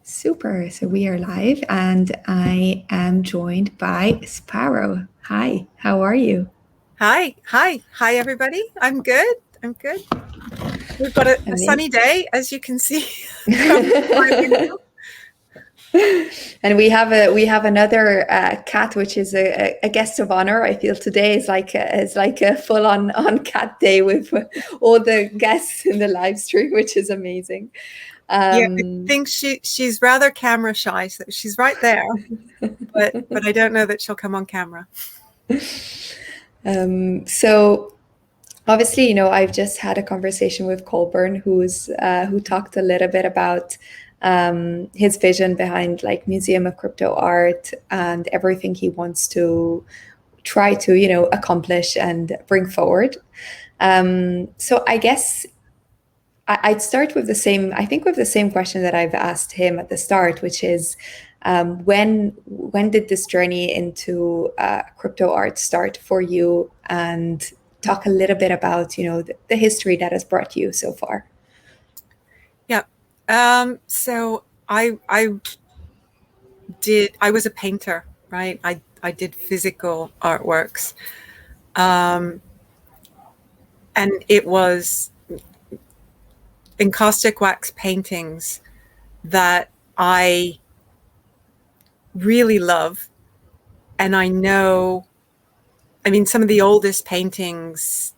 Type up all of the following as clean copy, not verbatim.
Super. So we are live, and I am joined by Sparrow. Hi, how are you? Hi, everybody. I'm good. I'm good. We've got a sunny day, as you can see from my window. And we have another cat, which is a guest of honor. I feel today is like a full on cat day with all the guests in the live stream, which is amazing. Yeah, I think she's rather camera shy, so she's right there, but I don't know that she'll come on camera. So obviously, I've just had a conversation with Colburn, who talked a little bit about his vision behind like Museum of Crypto Art and everything he wants to try to, accomplish and bring forward. So I guess I'd start with the same, I think, with the same question that I've asked him at the start, which is when did this journey into crypto art start for you? And talk a little bit about, the history that has brought you so far. Yeah. So I was a painter, right? I did physical artworks. And it was encaustic wax paintings that I really love. And I know, I mean, some of the oldest paintings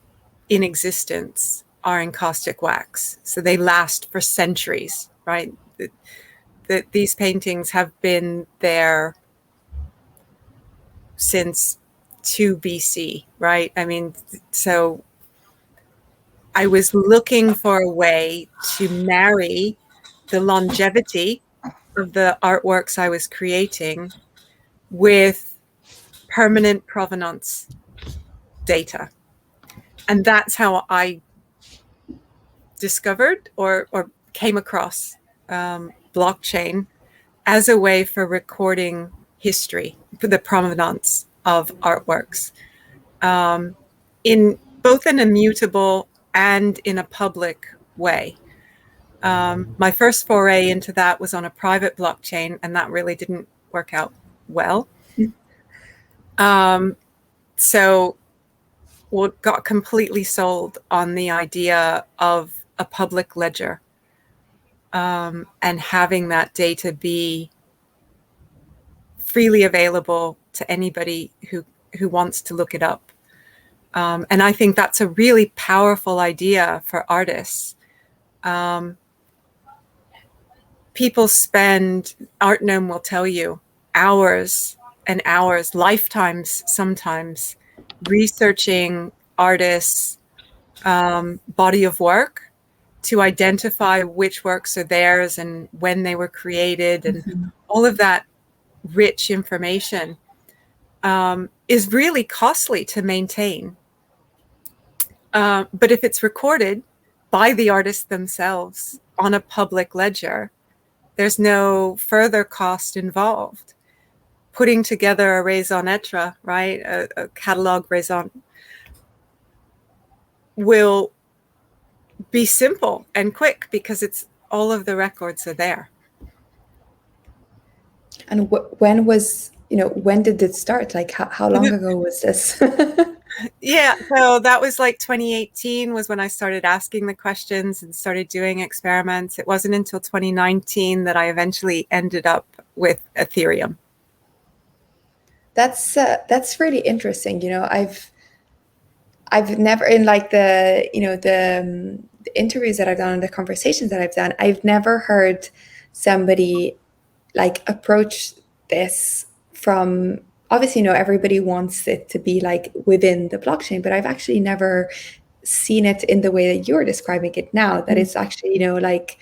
in existence are encaustic wax. So they last for centuries, right? These paintings have been there since 2 BC, right? I mean, so I was looking for a way to marry the longevity of the artworks I was creating with permanent provenance data. And that's how I discovered or came across blockchain as a way for recording history, for the provenance of artworks, in both an immutable and in a public way. My first foray into that was on a private blockchain, and that really didn't work out well. So what got completely sold on the idea of a public ledger, and having that data be freely available to anybody who wants to look it up. And I think that's a really powerful idea for artists. People spend, ArtGnome will tell you, hours and hours, lifetimes sometimes, researching artists' body of work to identify which works are theirs and when they were created, and all of that rich information is really costly to maintain. But if it's recorded by the artists themselves on a public ledger, there's no further cost involved. Putting together a raison d'etre, right, a catalog raison, will be simple and quick because it's all of the records are there. And when did it start? Like how long ago was this? Yeah, so that was like 2018 was when I started asking the questions and started doing experiments. It wasn't until 2019 that I eventually ended up with Ethereum. That's really interesting. I've never, in like the interviews that I've done and the conversations that I've done, I've never heard somebody like approach this from, obviously, everybody wants it to be like within the blockchain, but I've actually never seen it in the way that you're describing it now, that it's actually, like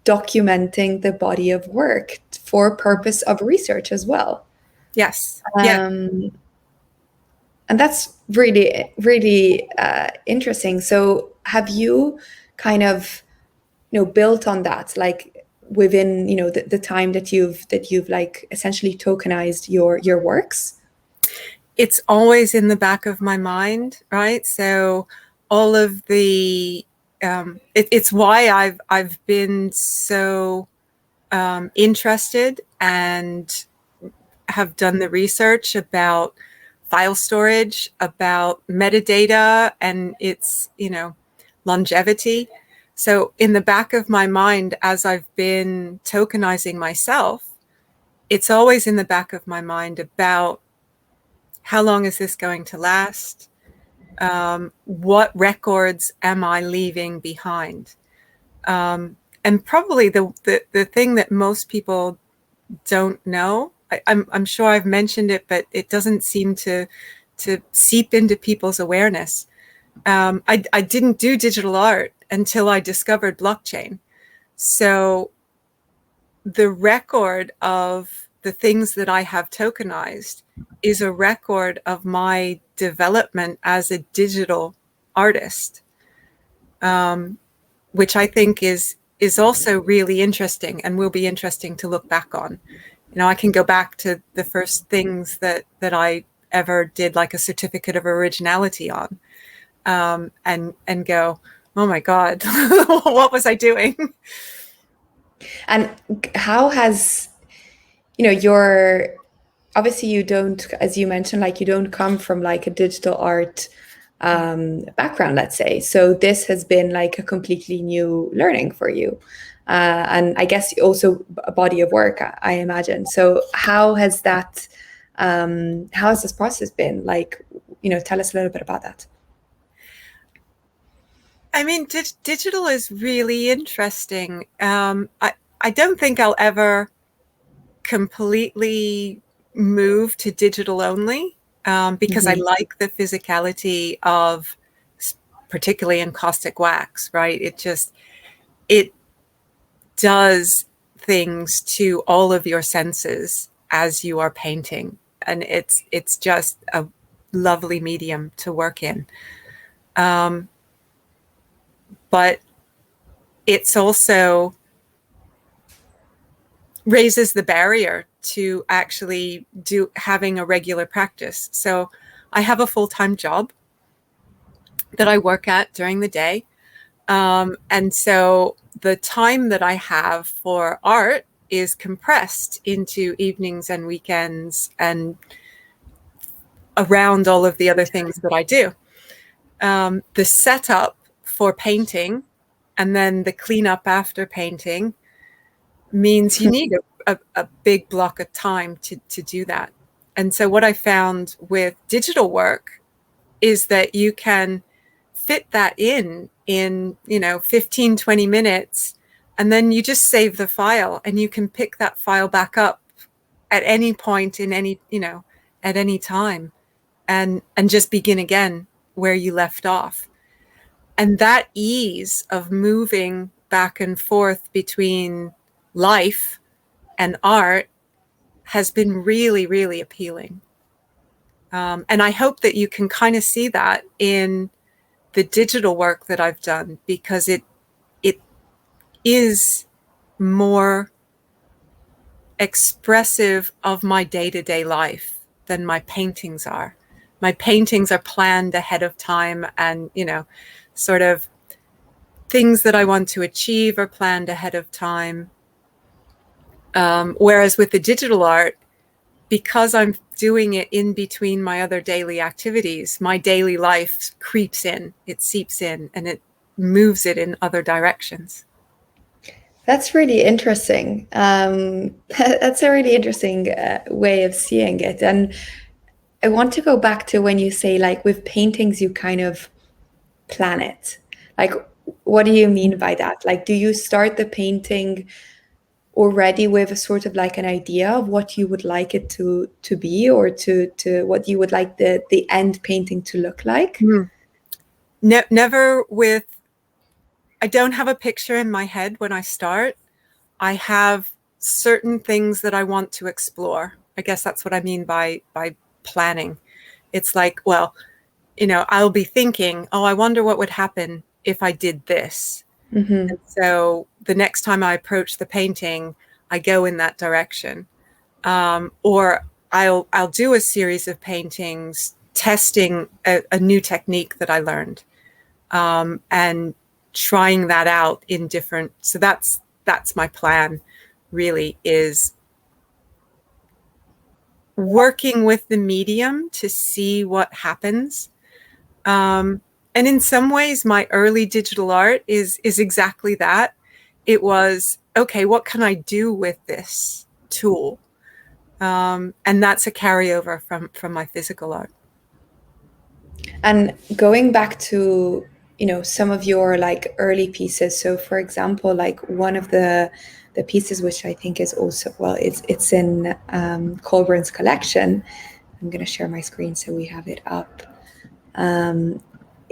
documenting the body of work for purpose of research as well. Yes. Yeah. And that's really, really interesting. So have you kind of, built on that, like within, the time that you've like essentially tokenized your works? It's always in the back of my mind, right? So all of the, it's why I've been so interested and have done the research about file storage, about metadata and its, longevity. So in the back of my mind, as I've been tokenizing myself, it's always in the back of my mind about how long is this going to last? What records am I leaving behind? And probably the thing that most people don't know, I'm sure I've mentioned it, but it doesn't seem to seep into people's awareness. I didn't do digital art until I discovered blockchain. So the record of the things that I have tokenized is a record of my development as a digital artist, which I think is also really interesting and will be interesting to look back on. I can go back to the first things that I ever did, like a certificate of originality on, and go, oh my God, what was I doing? And how has, your, obviously you don't, as you mentioned, like you don't come from like a digital art background, let's say. So this has been like a completely new learning for you. And I guess also a body of work, I imagine. So how has this process been? Like, tell us a little bit about that. I mean, digital is really interesting. I don't think I'll ever completely move to digital only, because I Mm-hmm. like the physicality of, particularly encaustic wax, right? It does things to all of your senses as you are painting, and it's just a lovely medium to work in. But it's also raises the barrier to actually having a regular practice. So I have a full-time job that I work at during the day. And so the time that I have for art is compressed into evenings and weekends and around all of the other things that I do. The setup for painting and then the cleanup after painting means you need a big block of time to do that. And so what I found with digital work is that you can fit that in 15, 20 minutes, and then you just save the file and you can pick that file back up at any point in any, at any time, and just begin again where you left off. And that ease of moving back and forth between life and art has been really, really appealing. And I hope that you can kind of see that in the digital work that I've done, because it is more expressive of my day-to-day life than my paintings are. My paintings are planned ahead of time, and sort of things that I want to achieve are planned ahead of time. Whereas with the digital art, because I'm doing it in between my other daily activities, my daily life creeps in, it seeps in, and it moves it in other directions. That's really interesting. That's a really interesting way of seeing it. And I want to go back to when you say, like, with paintings, you kind of plan it. Like, what do you mean by that? Like, do you start the painting already with a sort of like an idea of what you would like it to be, or to what you would like the end painting to look like? Mm. Never with. I don't have a picture in my head when I start. I have certain things that I want to explore. I guess that's what I mean by planning. It's like, well, I'll be thinking, oh, I wonder what would happen if I did this. Mm-hmm. And so the next time I approach the painting, I go in that direction. Or I'll do a series of paintings testing a new technique that I learned, and trying that out in different. So that's my plan. really is working with the medium to see what happens. And in some ways, my early digital art is exactly that. It was, okay, what can I do with this tool? And that's a carryover from my physical art. And going back to, some of your like early pieces. So for example, like one of the pieces which I think is also, well, it's in Colburn's collection. I'm going to share my screen so we have it up.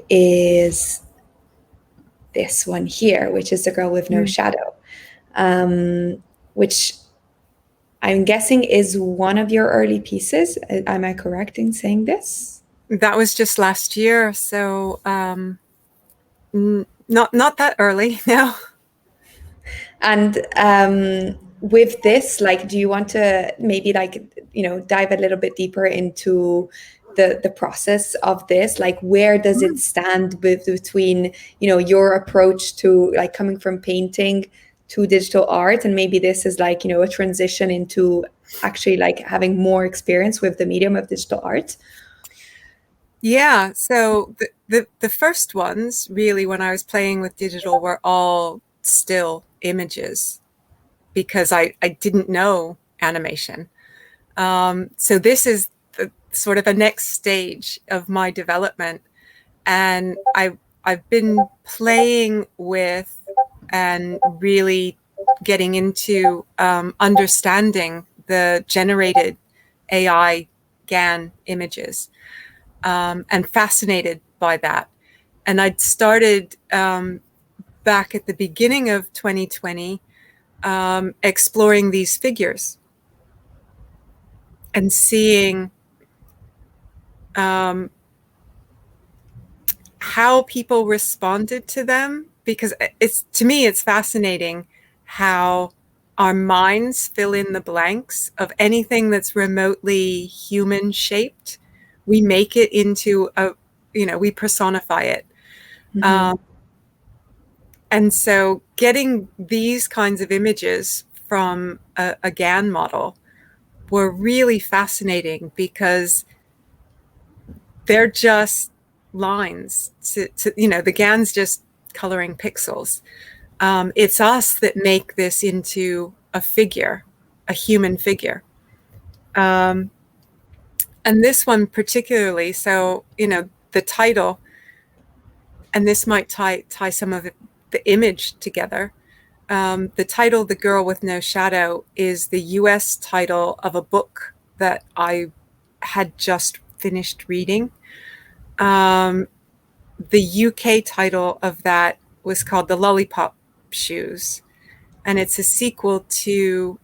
Is this one here, which is the girl with no shadow, which I'm guessing is one of your early pieces. Am I correct in saying this? That was just last year, so not that early, no. And with this, like, do you want to maybe like, dive a little bit deeper into the process of this? Like, where does it stand between, your approach to like coming from painting to digital art? And maybe this is like, a transition into actually like having more experience with the medium of digital art. Yeah, so the first ones really when I was playing with digital were all still images because I didn't know animation. So this is sort of a next stage of my development, and I've been playing with and really getting into understanding the generated AI GAN images, and fascinated by that. And I'd started back at the beginning of 2020 exploring these figures and seeing how people responded to them, because it's, to me, it's fascinating how our minds fill in the blanks of anything that's remotely human shaped. We make it into we personify it. Mm-hmm. And so getting these kinds of images from a GAN model were really fascinating because they're just lines the GAN's just coloring pixels. It's us that make this into a figure, a human figure. And this one particularly, so, the title, and this might tie some of the image together. The title, The Girl with No Shadow, is the US title of a book that I had just finished reading. The UK title of that was called The Lollipop Shoes, and it's a sequel to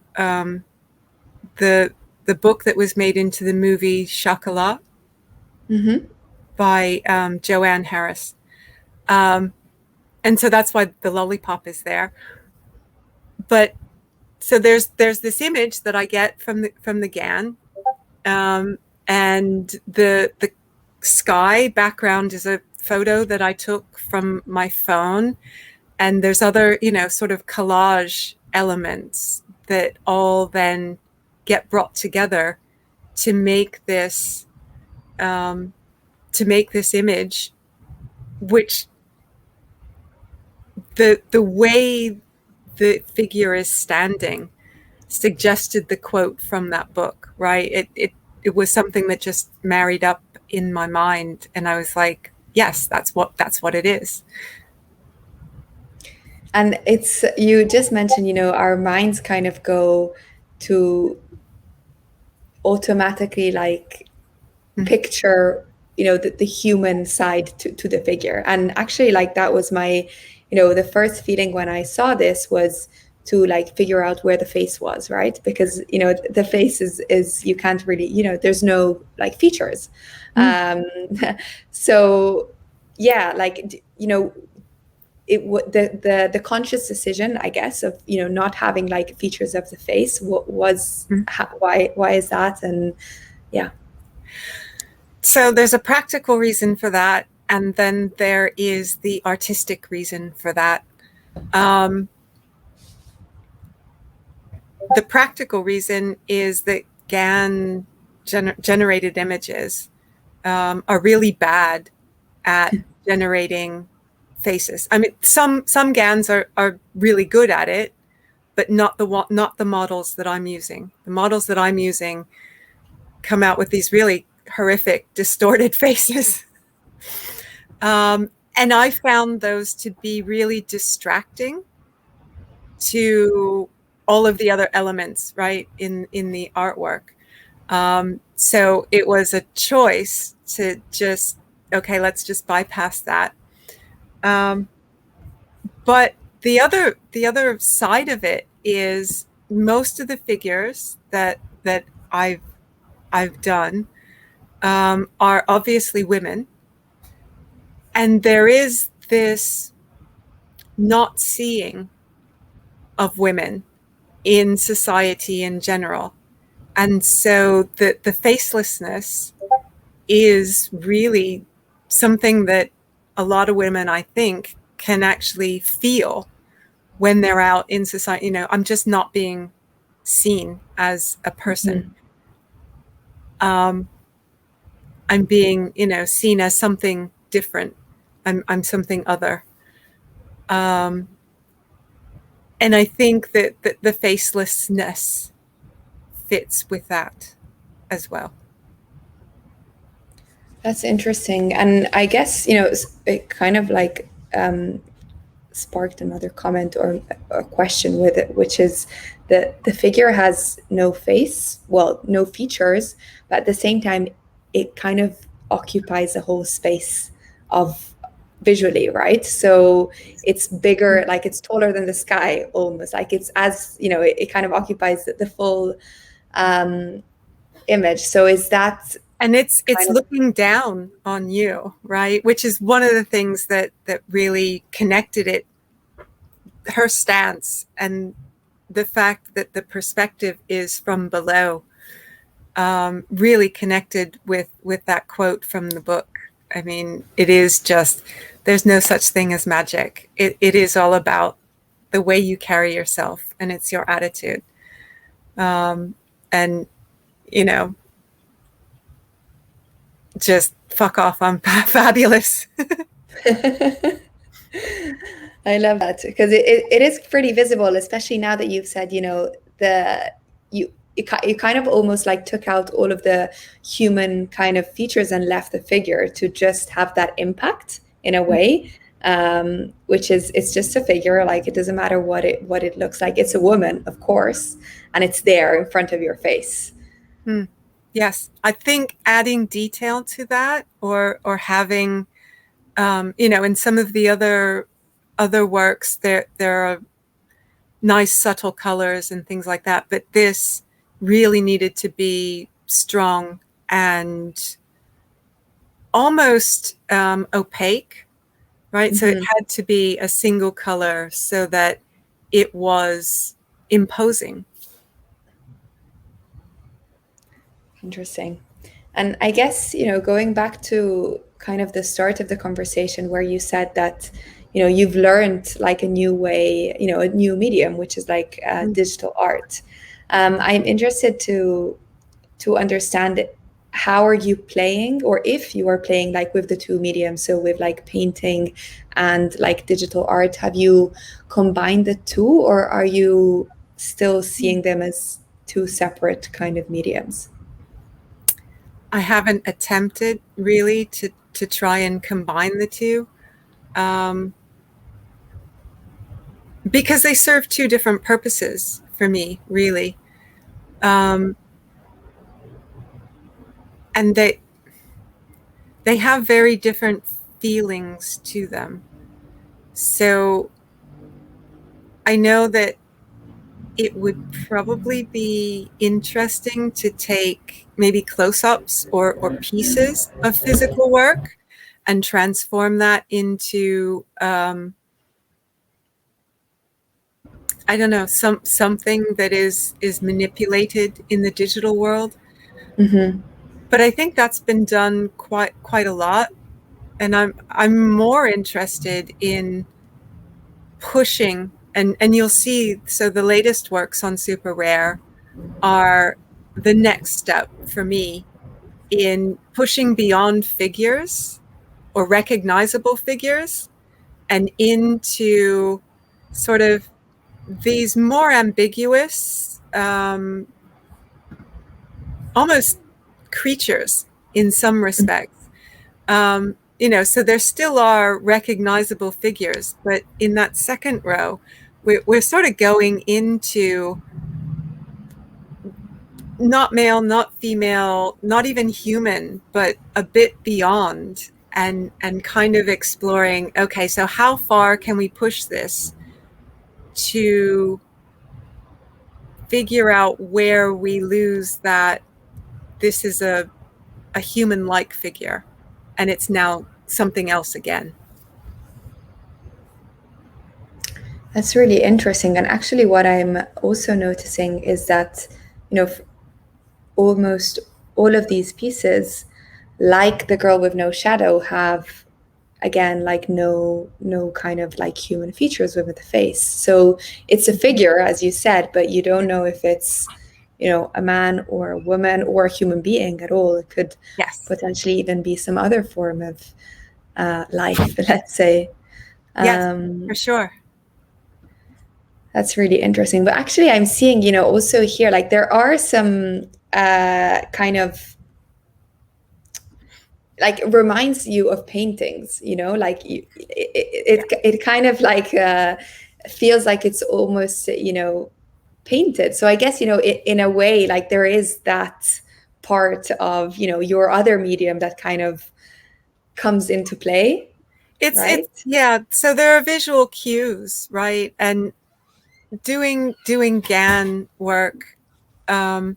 the book that was made into the movie Chocolat Mm-hmm. by Joanne Harris. And so that's why the lollipop is there. But so there's this image that I get from the GAN, and the sky background is a photo that I took from my phone, and there's other sort of collage elements that all then get brought together to make this image, which the way the figure is standing suggested the quote from that book, right? It was something that just married up in my mind, and I was like, yes, that's what it is. And it's, you just mentioned, our minds kind of go to automatically like picture, the human side to the figure. And actually, like, that was my, the first feeling when I saw this was to like figure out where the face was, right? Because, the face is you can't really, there's no like features. Um, so yeah, like, the conscious decision, I guess, of not having like features of the face, was why is that? And yeah. So there's a practical reason for that, and then there is the artistic reason for that. the practical reason is that GAN generated images are really bad at generating faces. I mean, some GANs are really good at it, but not the models that I'm using. The models that I'm using come out with these really horrific, distorted faces. And I found those to be really distracting to all of the other elements, right, in the artwork. So it was a choice to just, okay, let's just bypass that. But the other side of it is most of the figures that I've done are obviously women, and there is this not seeing of women in society in general. And so the facelessness is really something that a lot of women, I think, can actually feel when they're out in society. You know, I'm just not being seen as a person. I'm being, seen as something different. I'm something other. And I think that the facelessness fits with that as well. That's interesting. And I guess, it kind of like sparked another comment or a question with it, which is that the figure has no face, well, no features, but at the same time, it kind of occupies a whole space of visually, right? So it's bigger, like it's taller than the sky almost, like it's as, it kind of occupies the full image. So is that and it's kind of looking down on you, right? Which is one of the things that really connected it, her stance, and the fact that the perspective is from below, really connected with that quote from the book. I mean, it is just, there's no such thing as magic. It is all about the way you carry yourself, and it's your attitude. And just fuck off, I'm fabulous. I love that because it is pretty visible, especially now that you've said, you kind of almost like took out all of the human kind of features and left the figure to just have that impact in a way, which is, it's just a figure. Like, it doesn't matter what it looks like. It's a woman, of course, and it's there in front of your face. Yes, I think adding detail to that, or having, in some of the other works, there are nice subtle colors and things like that, but this really needed to be strong and almost opaque, right? So it had to be a single color so that it was imposing. Interesting. And I guess, going back to kind of the start of the conversation where you said that, you've learned like a new way, a new medium, which is like digital art. I'm interested to understand, how are you playing, or if you are playing like with the two mediums, so with like painting and like digital art, have you combined the two, or are you still seeing them as two separate kind of mediums? I haven't attempted really to try and combine the two, because they serve two different purposes for me, really. And they have very different feelings to them. So I know that it would probably be interesting to take maybe close-ups or pieces of physical work and transform that into, I don't know, something that is manipulated in the digital world. But I think that's been done quite a lot, and I'm more interested in pushing And you'll see, so the latest works on Super Rare are the next step for me in pushing beyond figures or recognizable figures and into sort of these more ambiguous, almost creatures in some respects. So there still are recognizable figures, but in that second row, we're sort of going into not male, not female, not even human, but a bit beyond, and kind of exploring, okay, so how far can we push this to figure out where we lose that this is a human-like figure and it's now something else again. That's really interesting. And actually, what I'm also noticing is that, almost all of these pieces, like the girl with no shadow, have again like no kind of like human features within the face. So it's a figure, as you said, but you don't know if it's a man or a woman or a human being at all. It could Yes. potentially even be some other form of life, let's say. Yes, um, for sure. That's really interesting. But actually, I'm seeing, also here, like there are some kind of like reminds you of paintings, like it kind of like feels like it's almost, painted. So I guess, in a way, like there is that part of, your other medium that kind of comes into play, It's right? yeah. So there are visual cues, right? And doing GAN work, a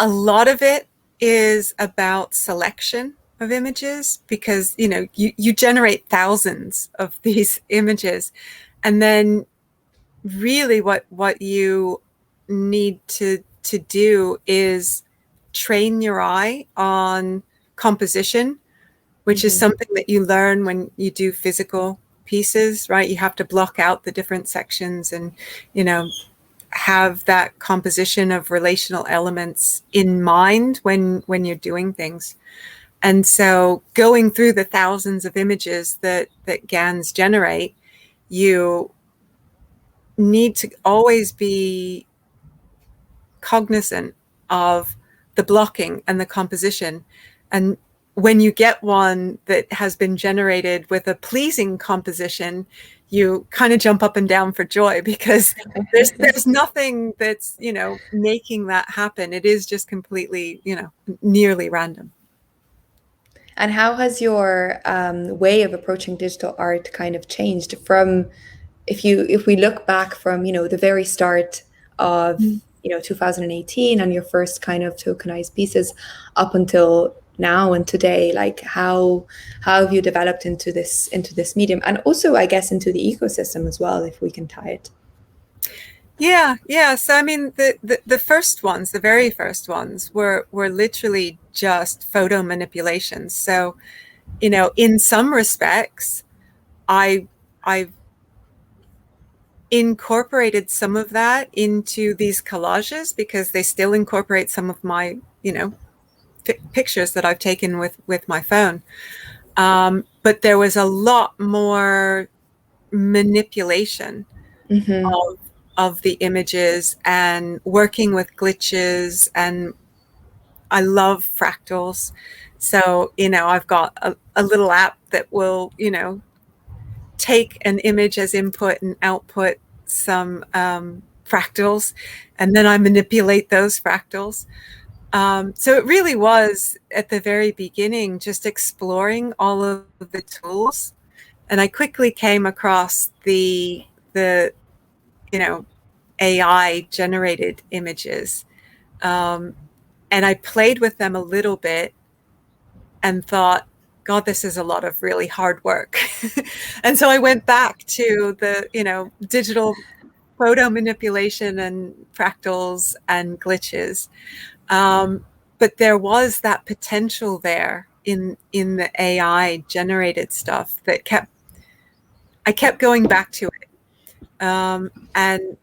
lot of it is about selection of images, because you generate thousands of these images, and then really what you need to do is train your eye on composition, which is Mm-hmm. something that you learn when you do physical pieces, right? You have to block out the different sections and, have that composition of relational elements in mind when you're doing things. And so going through the thousands of images that GANs generate, you need to always be cognizant of the blocking and the composition. And when you get one that has been generated with a pleasing composition, you kind of jump up and down for joy, because there's nothing that's, making that happen. It is just completely, nearly random. And how has your way of approaching digital art kind of changed from, if we look back from, the very start of, 2018 and your first kind of tokenized pieces up until now and today, like how have you developed into this medium, and also I guess into the ecosystem as well, if we can tie it. Yeah. So I mean, the first ones, the very first ones, were literally just photo manipulations. So, in some respects, I've incorporated some of that into these collages, because they still incorporate some of my, pictures that I've taken with my phone. But there was a lot more manipulation Mm-hmm. of the images and working with glitches. And I love fractals. So, I've got a little app that will, take an image as input and output some fractals, and then I manipulate those fractals. So it really was, at the very beginning, just exploring all of the tools. And I quickly came across the AI generated images. And I played with them a little bit and thought, God, this is a lot of really hard work. And so I went back to the, digital photo manipulation and fractals and glitches. But there was that potential there in the AI generated stuff that I kept going back to it And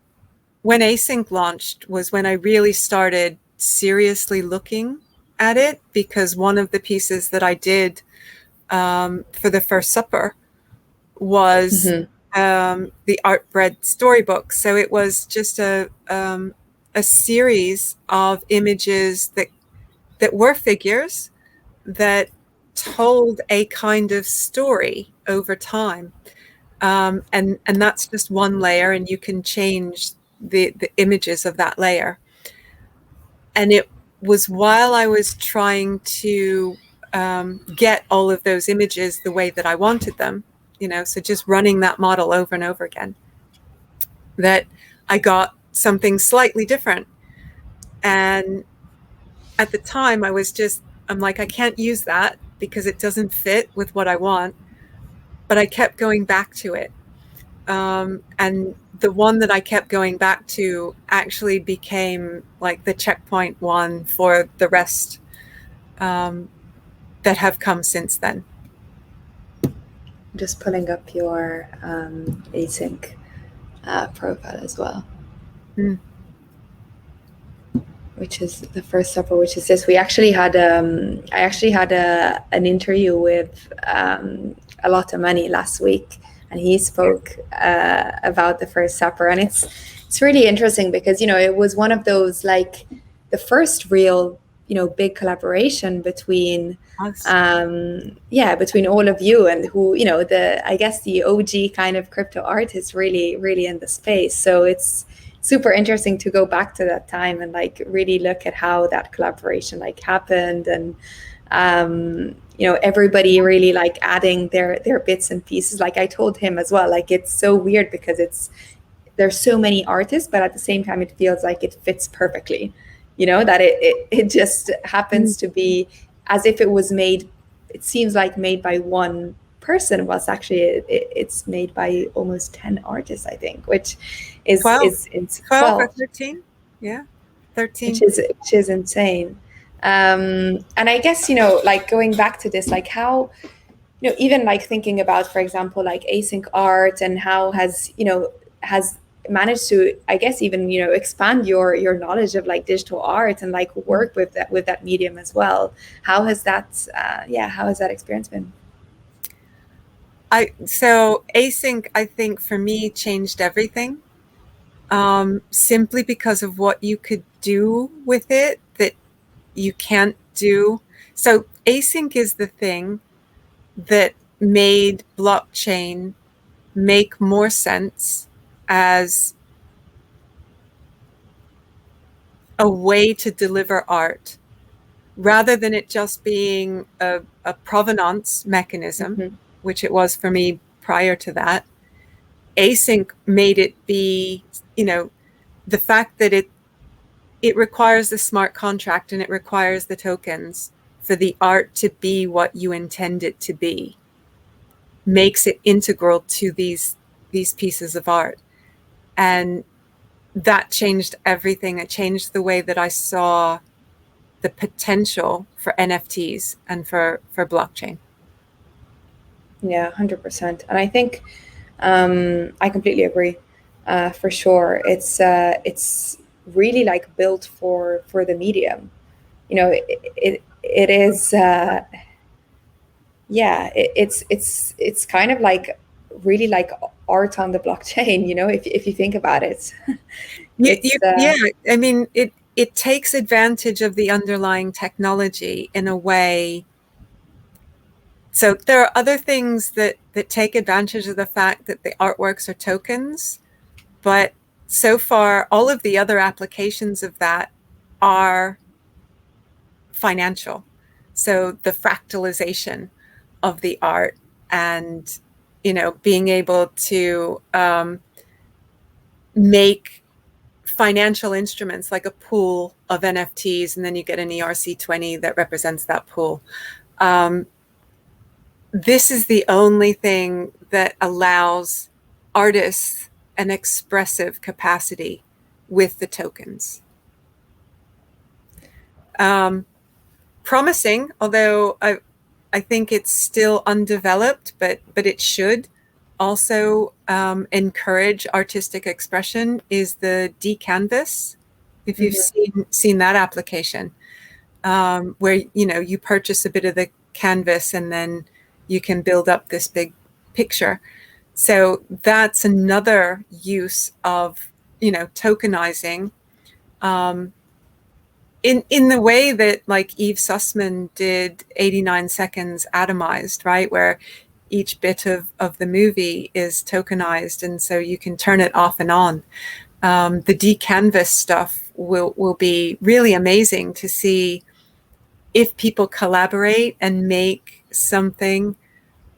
when Async launched was when I really started seriously looking at it, because one of the pieces that I did for the First Supper was Hmm. the Art Bread storybook. So it was just a series of images that were figures that told a kind of story over time. And that's just one layer, and you can change the images of that layer. And it was while I was trying to get all of those images the way that I wanted them, so just running that model over and over again, that I got something slightly different. And at the time I'm like, I can't use that because it doesn't fit with what I want. But I kept going back to it. And the one that I kept going back to actually became like the checkpoint one for the rest that have come since then. Just pulling up your async profile as well. Mm. Which is the First Supper, which is this. We actually had I actually had an interview with a lot of money last week, and he spoke about the First Supper, and it's really interesting because it was one of those, like, the first real big collaboration between between all of you, and who the I guess the OG kind of crypto artists really in the space. So it's super interesting to go back to that time and like really look at how that collaboration like happened, and everybody really like adding their bits and pieces. Like I told him as well, like it's so weird because there's so many artists, but at the same time it feels like it fits perfectly, that it just happens to be as if it was made, it seems like made by one person, whilst actually it's made by almost 10 artists, I think, which is 12, is, is 12 or 12, 13. Yeah, which 13. is insane. And I guess like going back to this, like how even like thinking about, for example, like async art, and how has managed to, I guess, even expand your knowledge of like digital art and like work with that medium as well. How has that how has that experience been? So async, I think for me, changed everything, simply because of what you could do with it that you can't do. So async is the thing that made blockchain make more sense as a way to deliver art, rather than it just being a provenance mechanism, Hmm. which it was for me prior to that. Async made it be, the fact that it requires the smart contract and it requires the tokens for the art to be what you intend it to be, makes it integral to these pieces of art. And that changed everything. It changed the way that I saw the potential for NFTs and for blockchain. Yeah, 100%. And I think I completely agree. For sure, it's really like built for the medium. It is. It's kind of like really like art on the blockchain. If you think about it, it's Yeah, I mean, it takes advantage of the underlying technology in a way. So there are other things that take advantage of the fact that the artworks are tokens, but so far all of the other applications of that are financial. So the fractalization of the art, and being able to make financial instruments like a pool of NFTs, and then you get an ERC20 that represents that pool. This is the only thing that allows artists an expressive capacity with the tokens. Promising, although I think it's still undeveloped, but it should also encourage artistic expression is the decanvas. If you've Mhm. seen that application, where you purchase a bit of the canvas and then you can build up this big picture. So that's another use of tokenizing, um, in the way that like Eve Sussman did 89 seconds atomized, right, where each bit of the movie is tokenized, and so you can turn it off and on. The decanvas stuff will be really amazing to see if people collaborate and make something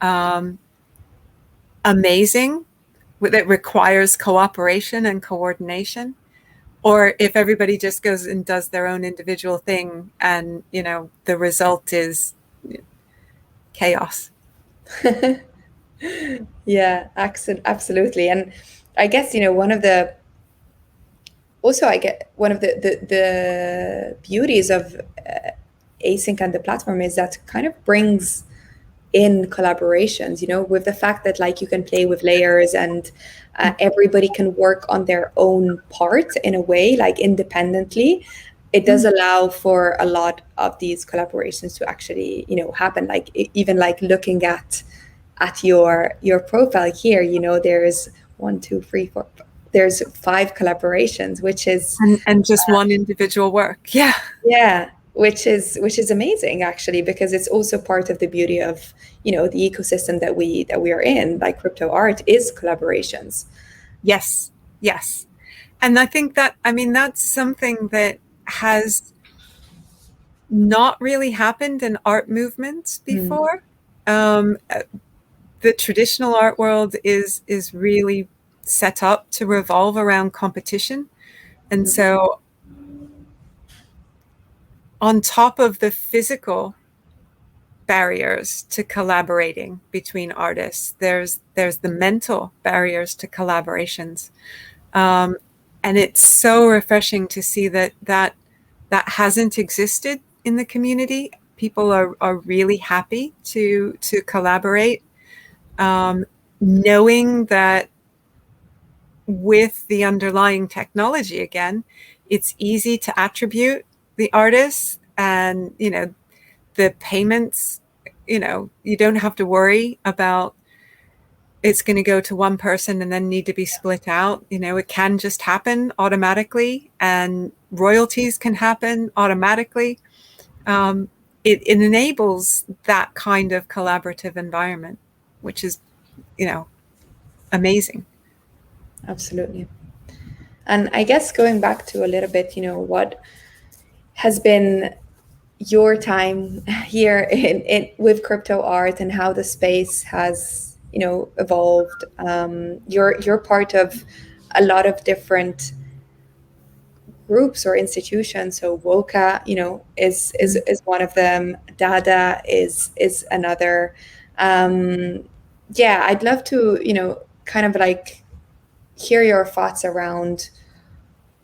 um, amazing that requires cooperation and coordination, or if everybody just goes and does their own individual thing and the result is chaos. Yeah, absolutely. And I guess, one of the also I get one of the beauties of async and the platform is that kind of brings in collaborations, with the fact that like you can play with layers and everybody can work on their own part in a way, like independently. It does Mm. allow for a lot of these collaborations to actually, happen. Like even like looking at your profile here, there's one, two, three, four. There's five collaborations, which is And just one individual work. Yeah. yeah, which is amazing actually, because it's also part of the beauty of, the ecosystem that we are in. Like crypto art is collaborations. Yes. Yes. And I think that, I mean, that's something that has not really happened in art movements Mm, before. Um, the traditional art world is really set up to revolve around competition. And mm, so on top of the physical barriers to collaborating between artists, there's the mental barriers to collaborations. Um, and it's so refreshing to see that hasn't existed in the community. People are really happy to collaborate, knowing that with the underlying technology, again, it's easy to attribute the artists, and the payments, you don't have to worry about it's going to go to one person and then need to be split out. It can just happen automatically, and royalties can happen automatically. It enables that kind of collaborative environment, which is amazing. absolutely. And I guess going back to a little bit, what has been your time here in with crypto art and how the space has, evolved. You're part of a lot of different groups or institutions. So Woka, is one of them. Dada is another. Um, yeah, I'd love to, kind of like hear your thoughts around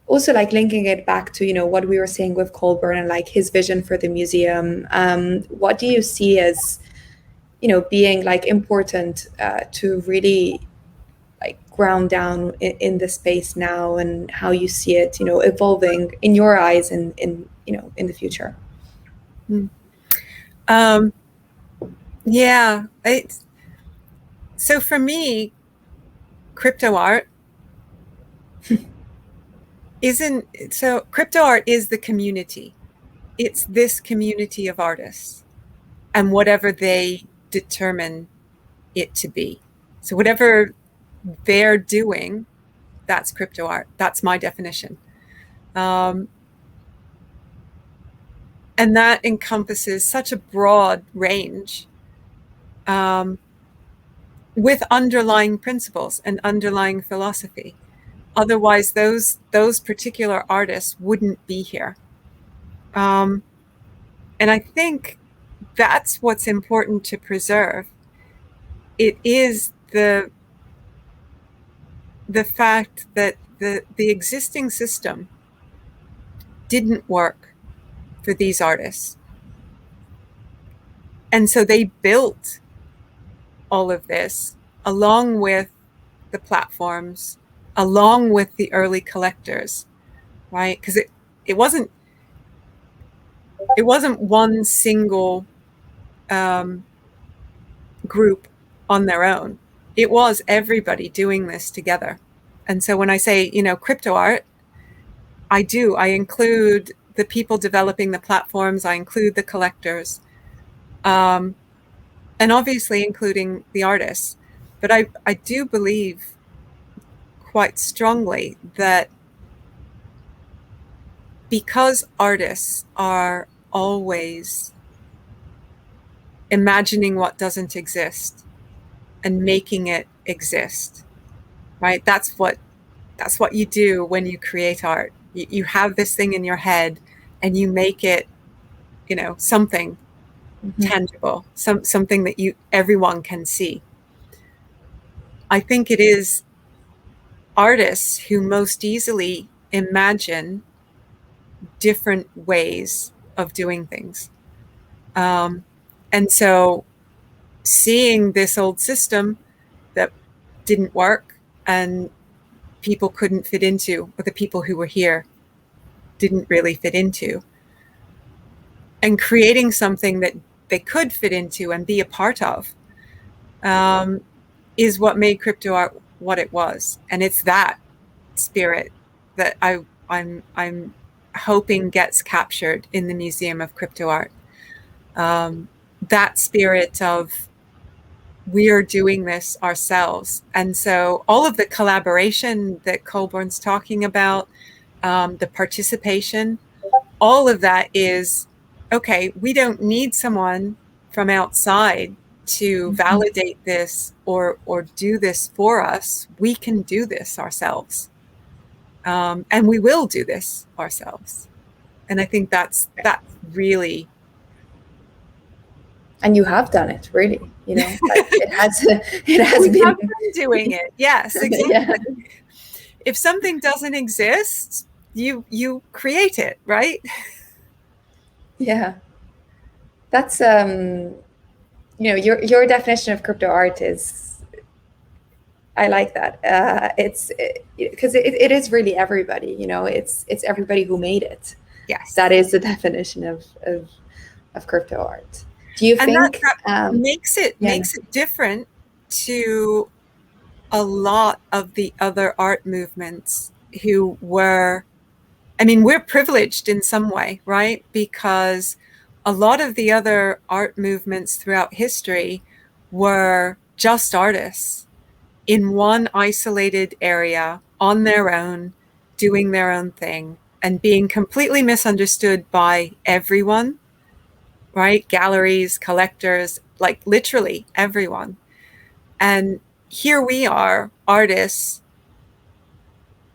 also like linking it back to, what we were saying with Colburn and like his vision for the museum. What do you see as, being like important to really like ground down in the space now, and how you see it, evolving in your eyes and in the future. Mm. Um, yeah. So for me, crypto art isn't so crypto art is the community. It's this community of artists and whatever they determine it to be. So whatever they're doing, that's crypto art. That's my definition. Um, and that encompasses such a broad range, um, with underlying principles and underlying philosophy. Otherwise, those particular artists wouldn't be here. Um, and I think that's what's important to preserve. It is the fact that the existing system didn't work for these artists. And so they built all of this along with the platforms, along with the early collectors, right? Because it wasn't one single group on their own. It was everybody doing this together. And so when I say, crypto art, I include the people developing the platforms, I include the collectors, and obviously including the artists. But I do believe quite strongly that because artists are always imagining what doesn't exist and making it exist, right? That's what you do when you create art. You have this thing in your head and you make it, something Mm-hmm. tangible, something that everyone can see. I think it is artists who most easily imagine different ways of doing things. And so seeing this old system that didn't work and people couldn't fit into, or the people who were here didn't really fit into, and creating something that they could fit into and be a part of, is what made crypto art what it was. And it's that spirit that I'm hoping gets captured in the Museum of Crypto Art. That spirit of, we are doing this ourselves. And so all of the collaboration that Colborne's talking about, the participation, all of that is, okay, we don't need someone from outside to Mm-hmm. validate this or do this for us. We can do this ourselves. And we will do this ourselves. And I think that's really. And you have done it, really. Like it has, it has We been. have been doing it. Yes, Yeah, exactly. If something doesn't exist, you create it, right? yeah. That's your definition of crypto art is, I like that. It's because it is really everybody. It's everybody who made it. Yes. That is the definition of crypto art. Do you And that think? makes it Yeah. different to a lot of the other art movements who were, I mean, we're privileged in some way, right? Because a lot of the other art movements throughout history were just artists in one isolated area on their own, doing their own thing and being completely misunderstood by everyone, right? Galleries, collectors, like literally everyone. And here we are, artists,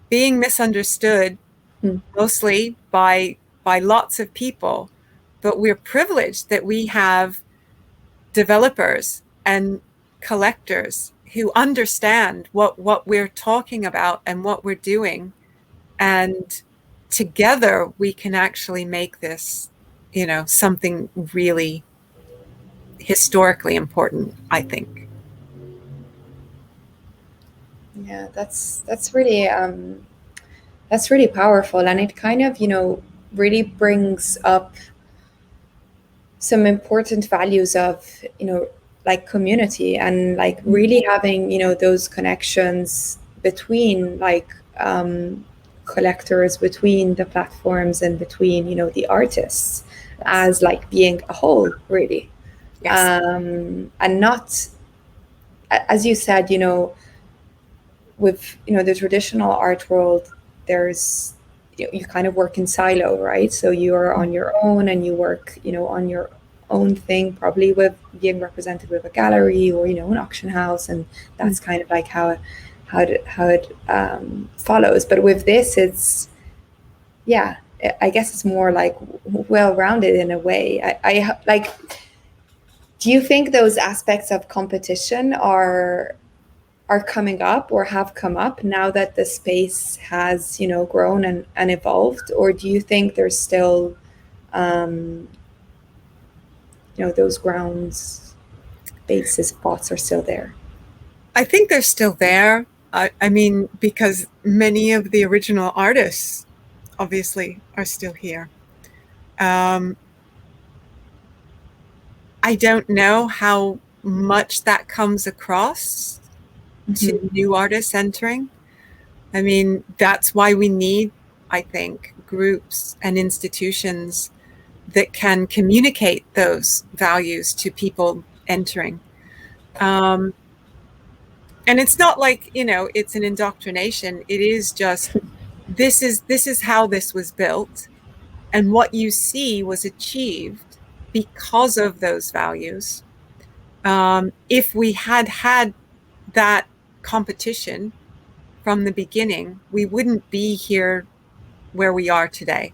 being misunderstood Hmm. mostly by lots of people, but we're privileged that we have developers and collectors who understand what we're talking about and what we're doing, and together we can actually make this, something really historically important, I think. Yeah, that's really powerful, and it kind of really brings up some important values of like community, and like really having those connections between like collectors, between the platforms, and between the artists, Yes. as like being a whole, really. Yes. And not, as you said, with the traditional art world, there's you kind of work in silo, right? So you're on your own and you work on your own thing, probably with being represented with a gallery or an auction house, and that's kind of like how it follows. But with this, it's, yeah, I guess it's more like well-rounded in a way. I like, do you think those aspects of competition are coming up or have come up now that the space has grown and evolved, or do you think there's still um, those grounds basis spots are still there? I think they're still there. I mean, because many of the original artists obviously are still here. Um, I don't know how much that comes across to Mhm. new artists entering. I mean, that's why we need, I think, groups and institutions that can communicate those values to people entering. Um, and it's not like, it's an indoctrination. It is just, this is how this was built, and what you see was achieved because of those values. If we had had that competition from the beginning, we wouldn't be here where we are today,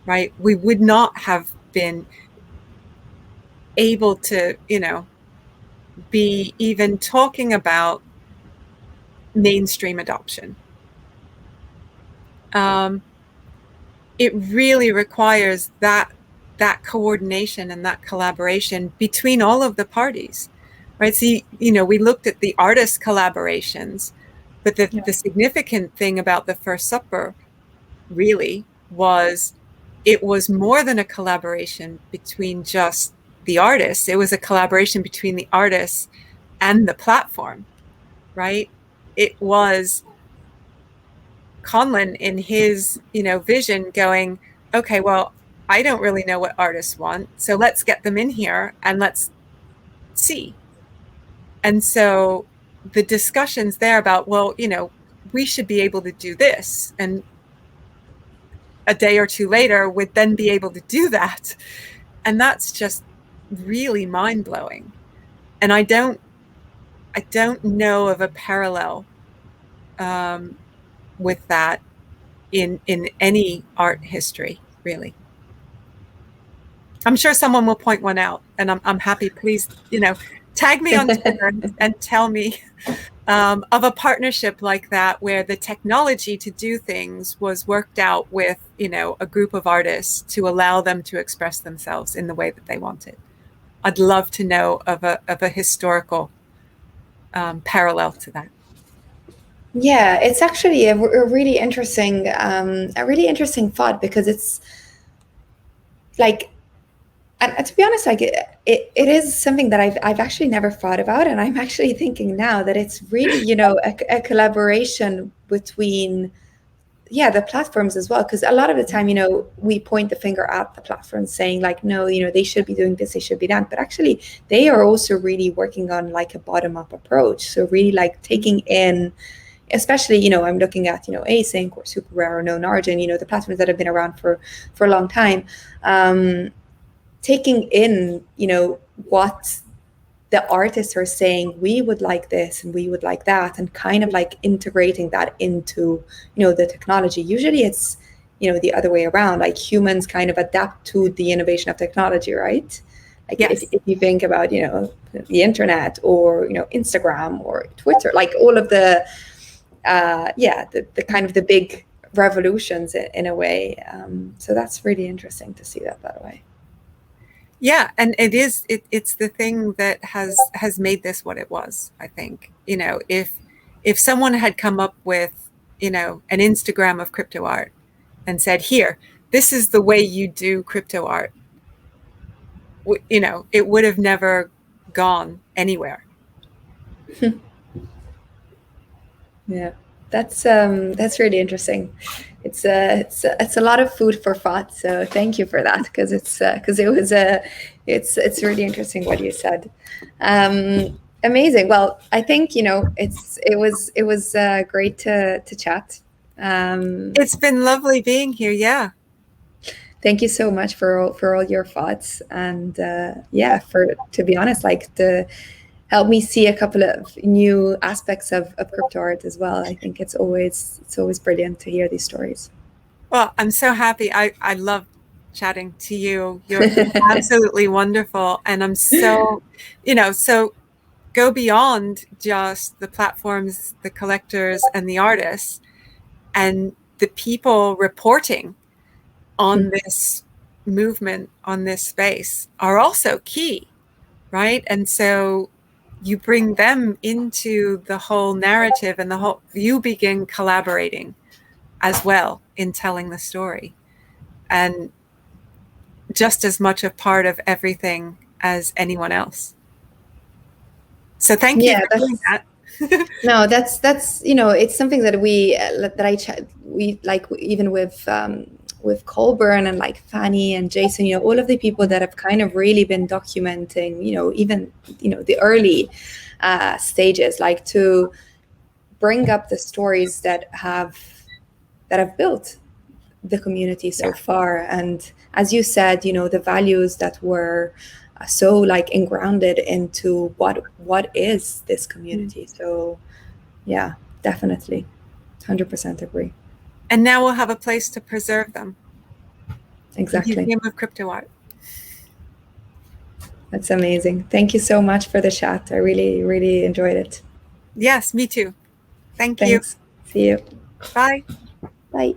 right? We would not have been able to, be even talking about mainstream adoption. Um, it really requires that coordination and that collaboration between all of the parties, right? So, we looked at the artist collaborations, but Yeah. the significant thing about the First Supper really was it was more than a collaboration between just the artists. It was a collaboration between the artists and the platform, right? It was Conlon in his, vision going, okay, well, I don't really know what artists want, so let's get them in here and let's see. And so the discussions there about, well, we should be able to do this, and a day or two later would then be able to do that. And that's just really mind-blowing. And I don't know of a parallel um, with that in any art history, really. I'm sure someone will point one out, and I'm happy. Please, tag me on Twitter and tell me of a partnership like that where the technology to do things was worked out with, a group of artists to allow them to express themselves in the way that they wanted. I'd love to know of a historical parallel to that. Yeah, it's actually a really interesting thought because it's like, and to be honest, like it is something that I've actually never thought about, and I'm actually thinking now that it's really, a collaboration between, yeah, the platforms as well, because a lot of the time, we point the finger at the platforms saying like, no, they should be doing this, they should be that, but actually they are also really working on like a bottom up approach, so really like taking in, especially, I'm looking at, async or super rare or known origin, the platforms that have been around for a long time, taking in, what the artists are saying, we would like this and we would like that, and kind of like integrating that into, the technology. Usually it's, the other way around, like humans kind of adapt to the innovation of technology, right? Like Yes. if you think about, the internet, or, Instagram or Twitter, like all of the yeah, the kind of the big revolutions in a way. So that's really interesting to see that way. Yeah, and it's the thing that has made this what it was, I think. If someone had come up with, an Instagram of crypto art and said, "Here, this is the way you do crypto art," it would have never gone anywhere. Yeah, that's really interesting. It's a lot of food for thought. So thank you for that, because it was it's really interesting what you said. Amazing. Well, I think, it was great to chat. Um, It's been lovely being here. Yeah. Thank you so much for all your thoughts, and yeah, for, to be honest, like, to help me see a couple of new aspects of crypto art as well. I think it's always brilliant to hear these stories. Well, I'm so happy. I love chatting to you. You're absolutely wonderful. And I'm so go beyond just the platforms, the collectors, and the artists, and the people reporting on this movement, on this space, are also key, right? And so you bring them into the whole narrative, and you begin collaborating as well in telling the story, and just as much a part of everything as anyone else. So thank you Yeah, for doing that's that. no, that's it's something that we like, even with Colburn and like Fanny and Jason, all of the people that have kind of really been documenting, even the early stages, like to bring up the stories that have built the community so far. And as you said, the values that were so like engrounded into what is this community. So yeah, definitely, 100% agree. And now we'll have a place to preserve them. The Exactly. Museum of Crypto Art. That's amazing. Thank you so much for the chat. I really, really enjoyed it. Yes, me too. Thank you. Thanks. See you. Bye. Bye.